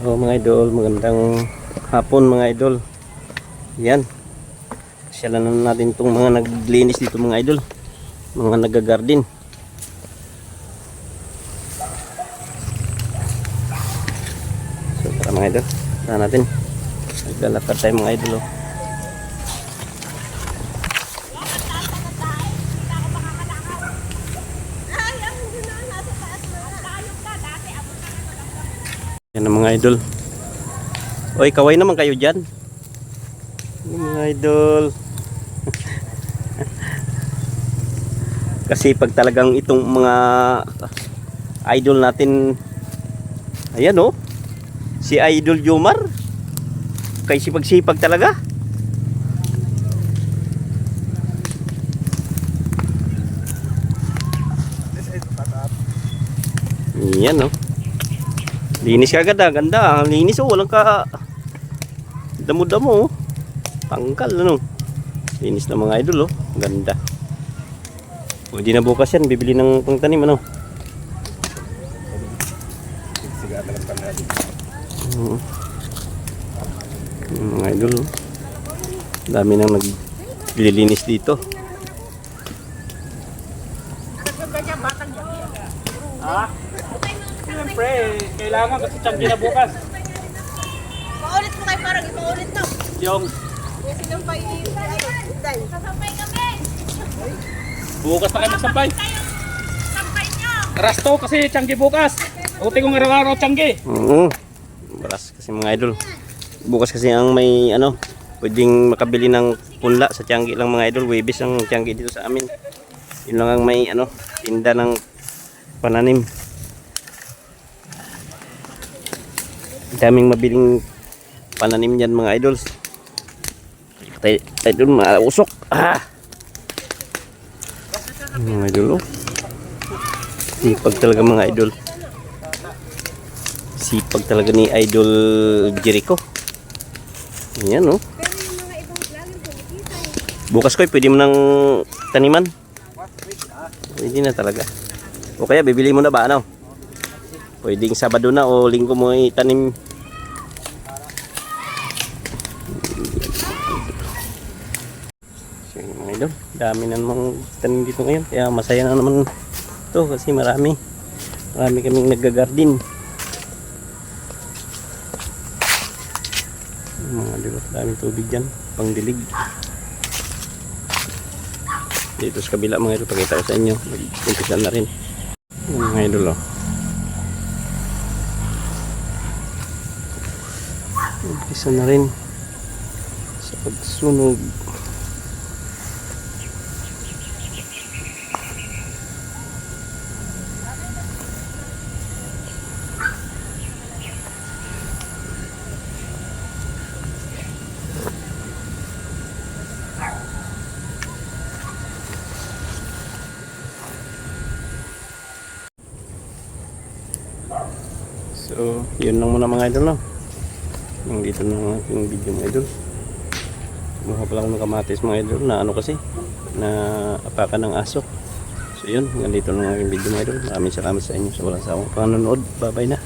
So mga idol, magandang hapon mga idol. Yan. Pasyalan na natin itong mga naglinis dito mga idol. Mga nagagarden. So tara mga idol, tara natin. Naglalakad tayo mga idol. Oh. Yan ang mga idol. Oy, kaway naman kayo dyan. Mga idol. Kasi pag talagang itong mga idol natin, ayan oh, si Idol Jomar, kay sipag-sipag talaga. Yan oh. Linis ka agad, ganda. Linis oh, walang ka damo-damo oh. Tangkal ano. Linis na mga idol oh, ganda. Pwede na bukas yan, bibili ng pangtanim ano. Mga idol oh. Dami nang naglilinis dito. Ah? Siyempre, kailangan kasi tiyanggi na bukas. Paulit mo kayo, parang ipaulit to. Yung Sinumpay ni Day. Sasampay kami. bukas pa kayo magsampay. Sampay nyo. Rasto kasi tiyanggi bukas. Uti kong araw-araw tiyanggi. Baras kasi mga idol. Bukas kasi ang may ano, pwedeng makabili ng punla sa Tianggi lang mga idol. Webis ang Tianggi dito sa amin. Yun lang ang may ano, tinda ng pananim. Daming mabiling pananim yan mga idols. Tayo dun mausok. Mga idol oh. Sipag talaga mga idol. Sipag talaga ni Idol Jericho. Ayan oh. Bukas ko pwede mo nang taniman. Pwede na talaga. O kaya bibili mo na ba ano? Pwedeng Sabado na o Linggo mo itanim. So, mga idol, dami na namang tanim dito ngayon. Kaya masaya na naman to kasi marami kaming nagga-garden. Mga idol, daming tubig dyan, pangdilig. Dito sa kabila mga idol, pakita ko sa inyo, nag-umpisa na rin mga idol oh. Umpisa na rin sa pagsunog. So, yun lang muna mga idol no. Yung dito na ang ating video mga idol. Kumuha pala ako ng kamatis mga idol na ano kasi na apakan ng aso. So yun, hanggang dito na ang aking video mga idol. Maraming salamat sa inyo sa walang sawang panonood. Bye bye na.